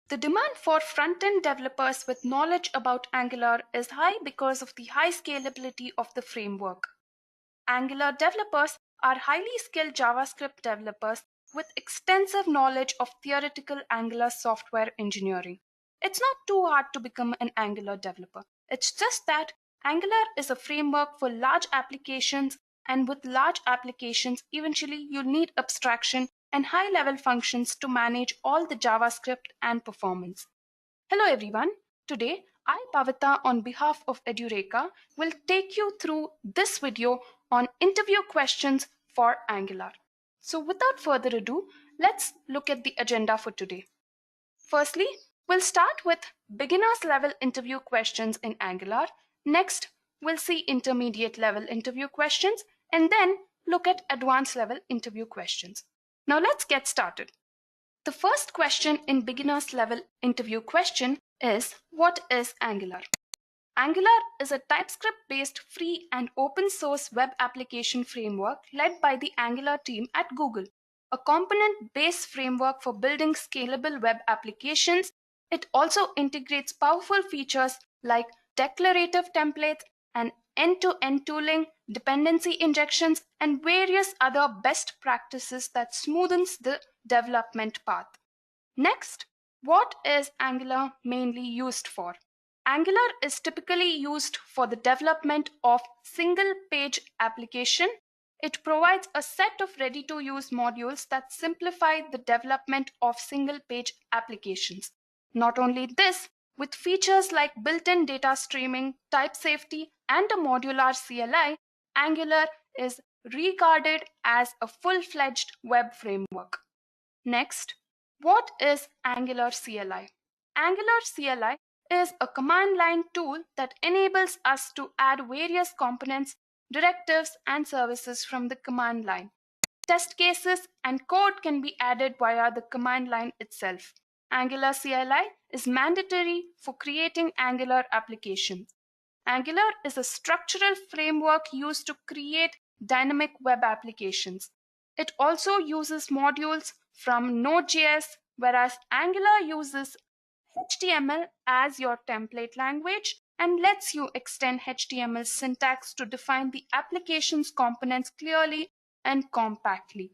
The demand for front-end developers with knowledge about Angular is high because of the high scalability of the framework. Angular developers are highly skilled JavaScript developers with extensive knowledge of theoretical Angular software engineering. It's not too hard to become an Angular developer. It's just that Angular is a framework for large applications, and with large applications, eventually you'll need abstraction and high-level functions to manage all the JavaScript and performance. Hello everyone. Today, I, Pavita, on behalf of Edureka, will take you through this video on interview questions for Angular. So without further ado, let's look at the agenda for today. Firstly, we'll start with beginners level interview questions in Angular. Next, we'll see intermediate level interview questions, and then look at advanced level interview questions. Now let's get started. The first question in beginners level interview question is, what is Angular? Angular is a TypeScript-based free and open source web application framework led by the Angular team at Google, a component-based framework for building scalable web applications. It also integrates powerful features like declarative templates and end-to-end tooling, dependency injections, and various other best practices that smoothens the development path. Next, what is Angular mainly used for? Angular is typically used for the development of single-page application. It provides a set of ready-to-use modules that simplify the development of single-page applications. Not only this, with features like built-in data streaming, type safety, and a modular CLI, Angular is regarded as a full-fledged web framework. Next, what is Angular CLI? Angular CLI is a command line tool that enables us to add various components, directives, and services from the command line. Test cases and code can be added via the command line itself. Angular CLI is mandatory for creating Angular applications. Angular is a structural framework used to create dynamic web applications. It also uses modules from Node.js, whereas Angular uses HTML as your template language and lets you extend HTML syntax to define the application's components clearly and compactly.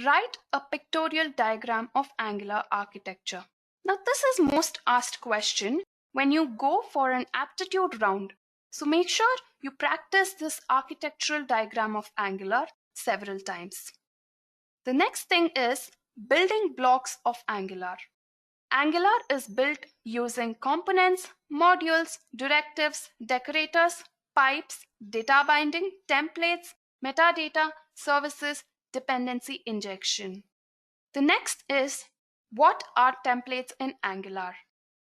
Write a pictorial diagram of Angular architecture. Now this is most asked question when you go for an aptitude round. So make sure you practice this architectural diagram of Angular several times. The next thing is building blocks of Angular. Angular is built using components, modules, directives, decorators, pipes, data binding, templates, metadata, services, dependency injection. The next is, what are templates in Angular?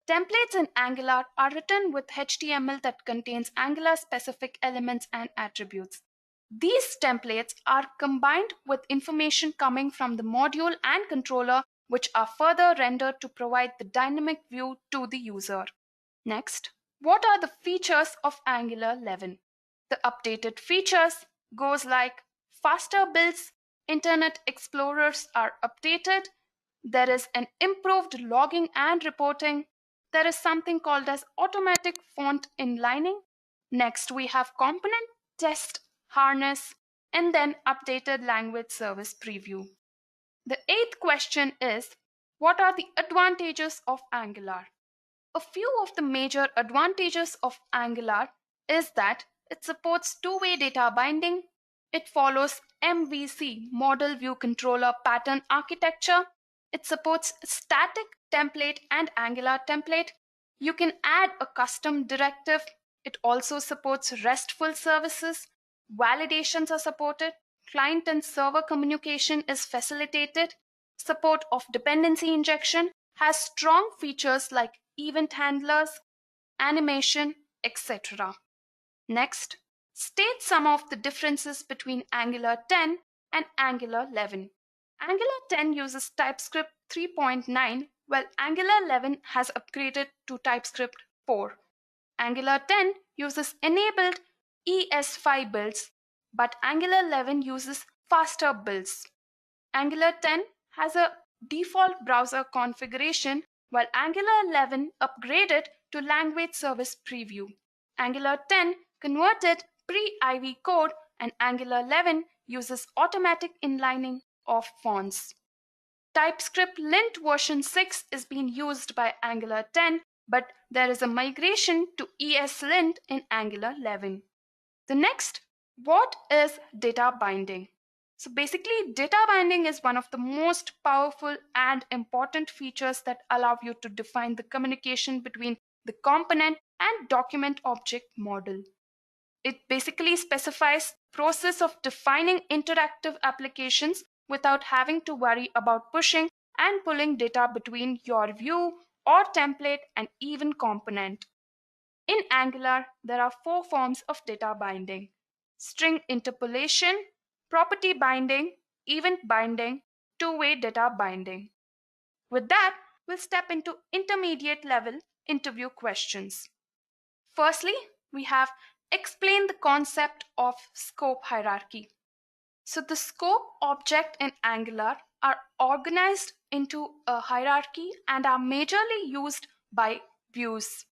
Templates in Angular are written with HTML that contains Angular-specific elements and attributes. These templates are combined with information coming from the module and controller, which are further rendered to provide the dynamic view to the user. Next, what are the features of Angular 11? The updated features goes like faster builds, Internet Explorers are updated, there is an improved logging and reporting, there is something called as automatic font inlining. Next, we have component test harness, and then updated language service preview. The eighth question is, what are the advantages of Angular? A few of the major advantages of Angular is that it supports two-way data binding, it follows MVC, Model View Controller pattern architecture, it supports static template and Angular template, you can add a custom directive, it also supports RESTful services, validations are supported, client and server communication is facilitated, support of dependency injection, has strong features like event handlers, animation, etc. Next, state some of the differences between Angular 10 and Angular 11. Angular 10 uses TypeScript 3.9, while Angular 11 has upgraded to TypeScript 4. Angular 10 uses enabled ES5 builds, but Angular 11 uses faster builds. Angular 10 has a default browser configuration while Angular 11 upgraded to Language Service Preview. Angular 10 converted pre-Ivy code, and Angular 11 uses automatic inlining of fonts. TypeScript lint version 6 is being used by Angular 10, but there is a migration to ESLint in Angular 11. The next, what is data binding? So basically, data binding is one of the most powerful and important features that allow you to define the communication between the component and document object model. It basically specifies the process of defining interactive applications without having to worry about pushing and pulling data between your view or template and even component. In Angular, there are 4 forms of data binding: string interpolation, property binding, event binding, two-way data binding. With that, we'll step into intermediate level interview questions. Firstly, we have explain the concept of scope hierarchy. So the scope object in Angular are organized into a hierarchy and are majorly used by views.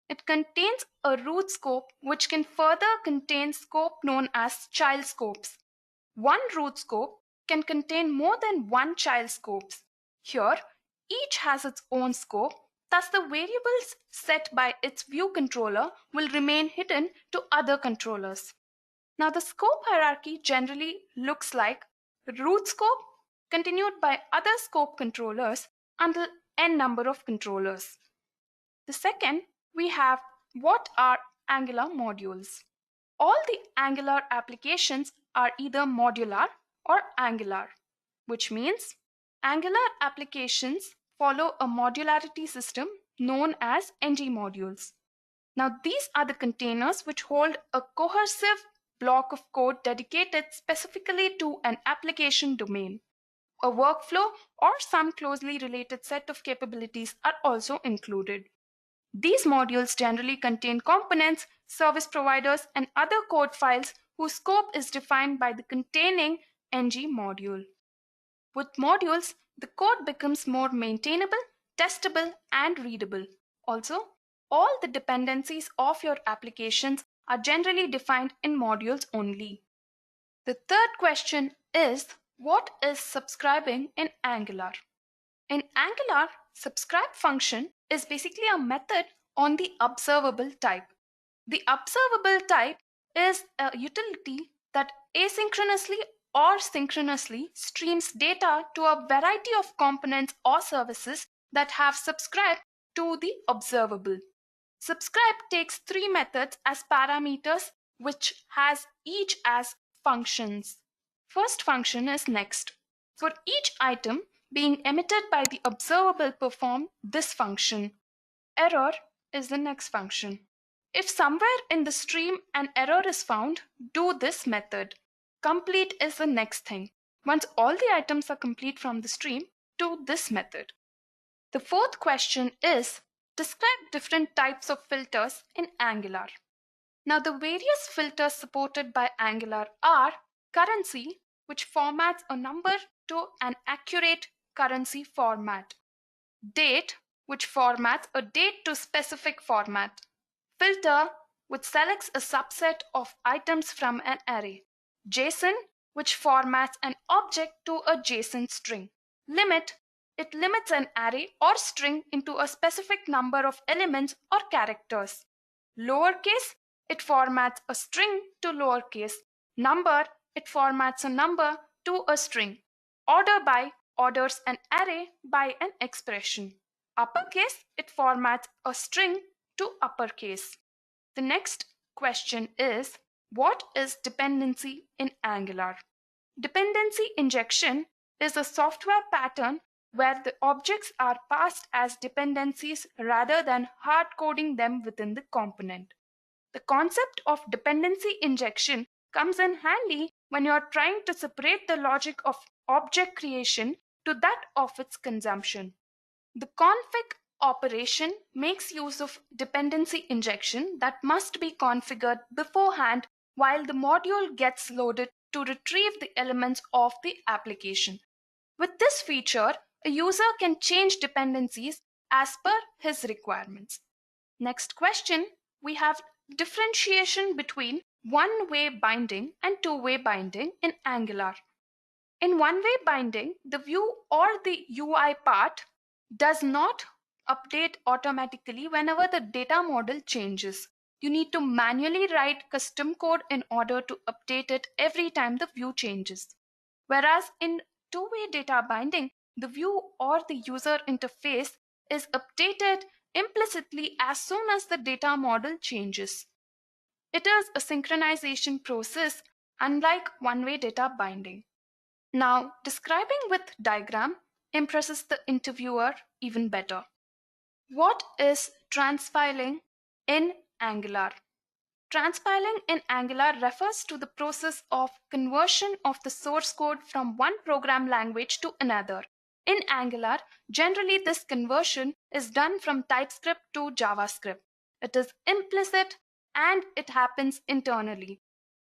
It contains a root scope which can further contain scope known as child scopes. One root scope can contain more than one child scopes. Here, each has its own scope, thus the variables set by its view controller will remain hidden to other controllers. Now the scope hierarchy generally looks like root scope continued by other scope controllers until n number of controllers. The second, we have what are Angular modules. All the Angular applications are either modular or Angular, which means Angular applications follow a modularity system known as ng modules. Now these are the containers which hold a cohesive block of code dedicated specifically to an application domain. A workflow or some closely related set of capabilities are also included. These modules generally contain components, service providers, and other code files whose scope is defined by the containing ng module. With modules, the code becomes more maintainable, testable, and readable. Also, all the dependencies of your applications are generally defined in modules only. The third question is, what is subscribing in Angular? In Angular, subscribe function is basically a method on the observable type. The observable type is a utility that asynchronously or synchronously streams data to a variety of components or services that have subscribed to the observable. Subscribe takes 3 methods as parameters, which has each as functions. First function is next. For each item being emitted by the observable, perform this function. Error is the next function. If somewhere in the stream an error is found, do this method. Complete is the next thing. Once all the items are complete from the stream, do this method. The fourth question is, describe different types of filters in Angular. Now the various filters supported by Angular are currency, which formats a number to an accurate currency format. Date, which formats a date to specific format. Filter, which selects a subset of items from an array. JSON, which formats an object to a JSON string. Limit, it limits an array or string into a specific number of elements or characters. Lowercase, it formats a string to lowercase. Number, it formats a number to a string. Order by orders an array by an expression. Uppercase, it formats a string to uppercase. The next question is, what is dependency in Angular? Dependency injection is a software pattern where the objects are passed as dependencies rather than hard coding them within the component. The concept of dependency injection comes in handy when you are trying to separate the logic of object creation to that of its consumption. The config operation makes use of dependency injection that must be configured beforehand while the module gets loaded to retrieve the elements of the application. With this feature, a user can change dependencies as per his requirements. Next question, we have differentiation between one-way binding and two-way binding in Angular. In one-way binding, the view or the UI part does not update automatically whenever the data model changes. You need to manually write custom code in order to update it every time the view changes. Whereas in two-way data binding, the view or the user interface is updated implicitly as soon as the data model changes. It is a synchronization process, unlike one-way data binding. Now, describing with diagram impresses the interviewer even better. What is transpiling in Angular? Transpiling in Angular refers to the process of conversion of the source code from one program language to another. In Angular, generally this conversion is done from TypeScript to JavaScript. It is implicit and it happens internally.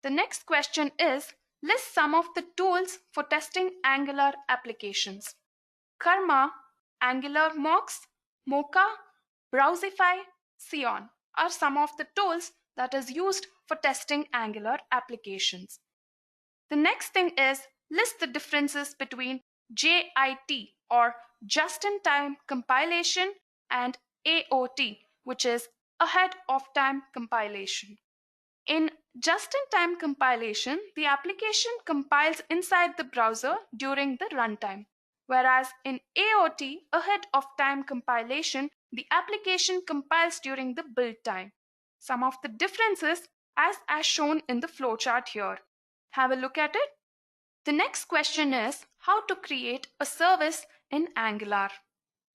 The next question is, list some of the tools for testing Angular applications. Karma, Angular Mocks, Mocha, Browsify, Xeon are some of the tools that is used for testing Angular applications. The next thing is, list the differences between JIT or just-in-time compilation and AOT, which is ahead of time compilation. In just-in-time compilation, the application compiles inside the browser during the runtime, whereas in AOT, ahead of time compilation, the application compiles during the build time. Some of the differences as shown in the flowchart here. Have a look at it. The next question is how to create a service in Angular.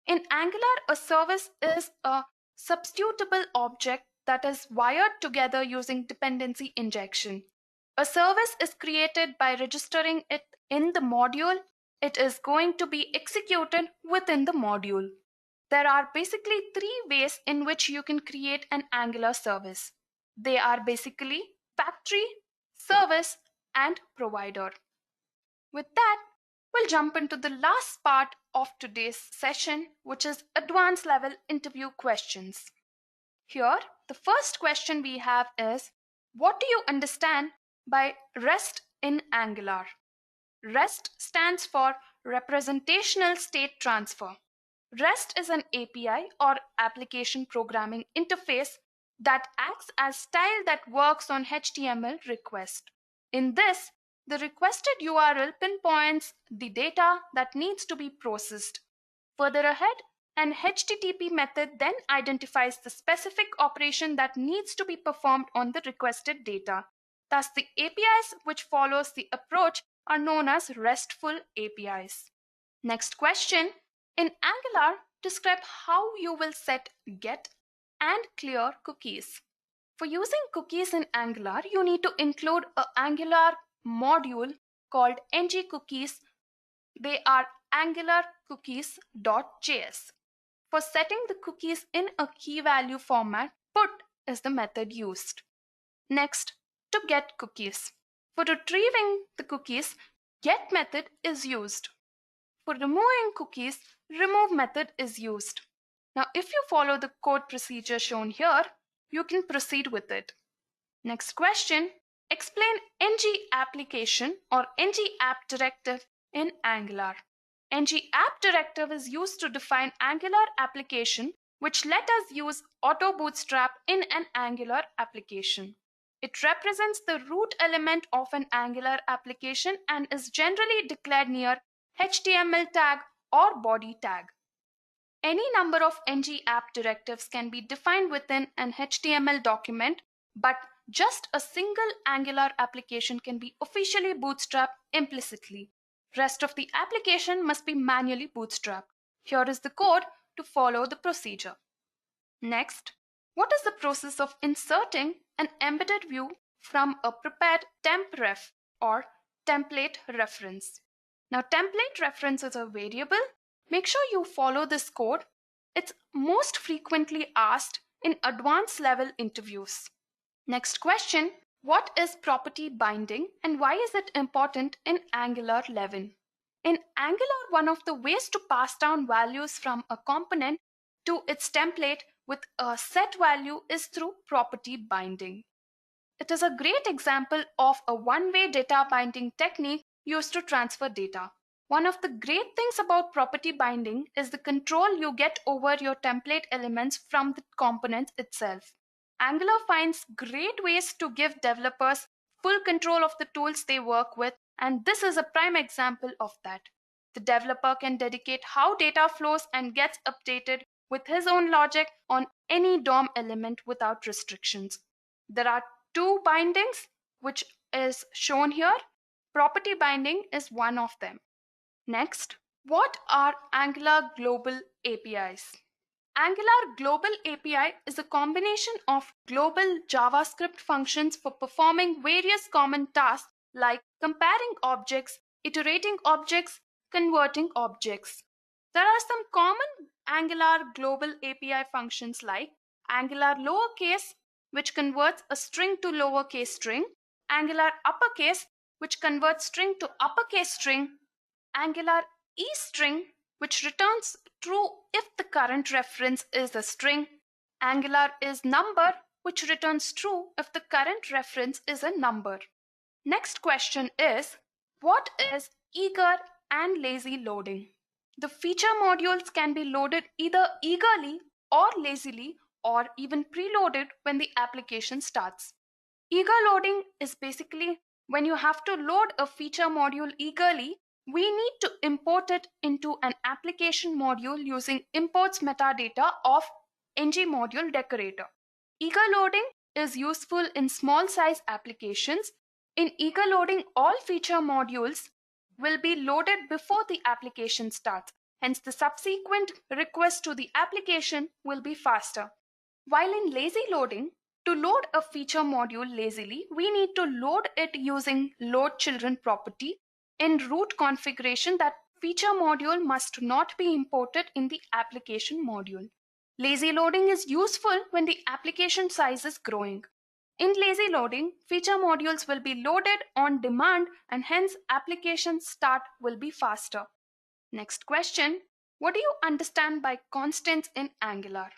In Angular, a service is a substitutable object that is wired together using dependency injection. A service is created by registering it in the module. It is going to be executed within the module. There are basically three ways in which you can create an Angular service. They are basically factory, service, and provider. With that, we'll jump into the last part of today's session, which is advanced level interview questions. Here, the first question we have is, what do you understand by REST in Angular? REST stands for Representational State Transfer. REST is an API or application programming interface that acts as style that works on HTML request. In this, the requested URL pinpoints the data that needs to be processed. Further ahead, an HTTP method then identifies the specific operation that needs to be performed on the requested data. Thus, the APIs which follows the approach are known as RESTful APIs. Next question. In Angular, describe how you will set get and clear cookies. For using cookies in Angular, you need to include an Angular module called 𝐵𝐺cookies. They are AngularCookies.js. For setting the cookies in a key value format, put is the method used. Next, to get cookies. For retrieving the cookies, get method is used. For removing cookies, remove method is used. Now, if you follow the code procedure shown here, you can proceed with it. Next question, explain 𝐵application or 𝐵app directive in Angular. 𝐵app directive is used to define Angular application, which let us use auto bootstrap in an Angular application. It represents the root element of an Angular application and is generally declared near HTML tag or body tag. Any number of 𝐵app directives can be defined within an HTML document, but just a single Angular application can be officially bootstrapped implicitly. Rest of the application must be manually bootstrapped. Here is the code to follow the procedure. Next, what is the process of inserting an embedded view from a prepared temp ref or template reference? Now, template reference is a variable. Make sure you follow this code. It's most frequently asked in advanced level interviews. Next question, what is property binding and why is it important in Angular 11? In Angular, one of the ways to pass down values from a component to its template with a set value is through property binding. It is a great example of a one-way data binding technique used to transfer data. One of the great things about property binding is the control you get over your template elements from the component itself. Angular finds great ways to give developers full control of the tools they work with, and this is a prime example of that. The developer can dedicate how data flows and gets updated with his own logic on any DOM element without restrictions. There are two bindings, which is shown here. Property binding is one of them. Next, what are Angular Global APIs? Angular Global API is a combination of global JavaScript functions for performing various common tasks like comparing objects, iterating objects, converting objects. There are some common Angular Global API functions like Angular lowercase, which converts a string to lowercase string, Angular uppercase, which converts string to uppercase string, Angular eString, which returns true if the current reference is a string, Angular isNumber, which returns true if the current reference is a number. Next question is, what is eager and lazy loading? The feature modules can be loaded either eagerly or lazily or even preloaded when the application starts. Eager loading is basically when you have to load a feature module eagerly, we need to import it into an application module using imports metadata of ngModule decorator. Eager loading is useful in small size applications. In eager loading, all feature modules will be loaded before the application starts. Hence, the subsequent request to the application will be faster. While in lazy loading, to load a feature module lazily, we need to load it using loadChildren property in root configuration. That feature module must not be imported in the application module. Lazy loading is useful when the application size is growing. In lazy loading, feature modules will be loaded on demand and hence application start will be faster. Next question, what do you understand by constants in Angular?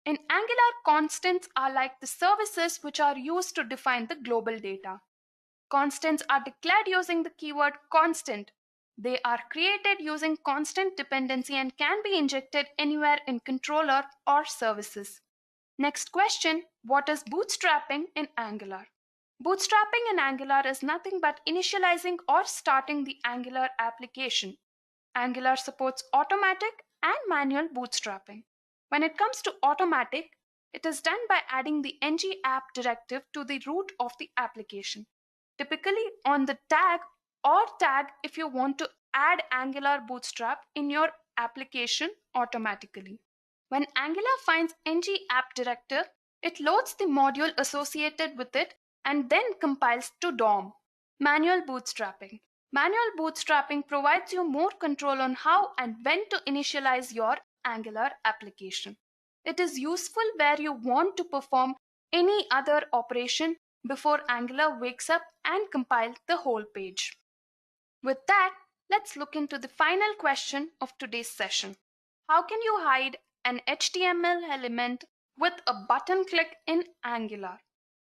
In Angular, constants are like the services which are used to define the global data. Constants are declared using the keyword constant. They are created using constant dependency and can be injected anywhere in controller or services. Next question, what is bootstrapping in Angular? Bootstrapping in Angular is nothing but initializing or starting the Angular application. Angular supports automatic and manual bootstrapping. When it comes to automatic, it is done by adding the ng-app directive to the root of the application. Typically on the tag or tag if you want to add Angular Bootstrap in your application automatically. When Angular finds ng-app directive, it loads the module associated with it and then compiles to DOM. Manual bootstrapping. Manual bootstrapping provides you more control on how and when to initialize your Angular application. It is useful where you want to perform any other operation before Angular wakes up and compiles the whole page. With that, let's look into the final question of today's session. How can you hide an HTML element with a button click in Angular?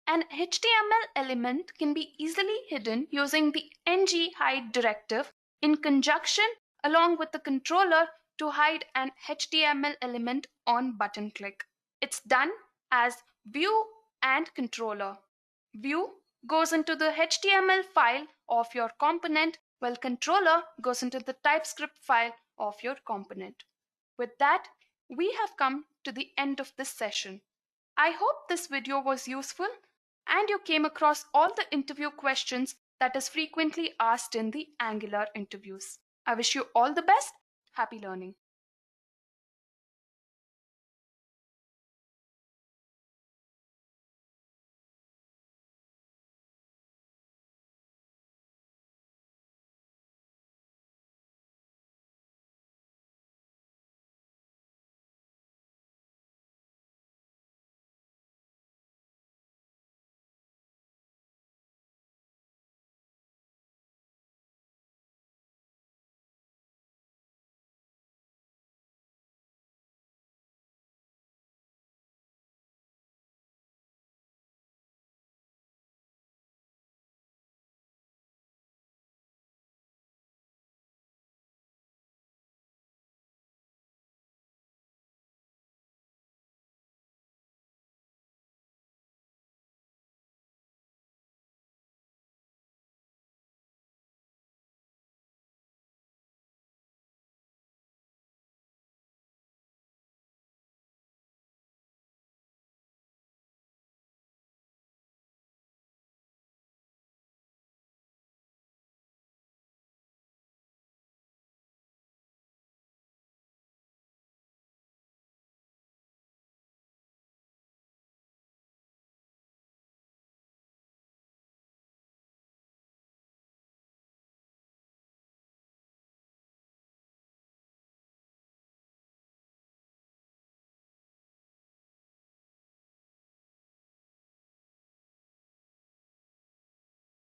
An HTML element can be easily hidden using the ng-hide directive in conjunction along with the controller to hide an HTML element on button click. It's done as view and controller. View goes into the HTML file of your component, while controller goes into the TypeScript file of your component. With that, we have come to the end of this session. I hope this video was useful and you came across all the interview questions that is frequently asked in the Angular interviews. I wish you all the best. Happy learning.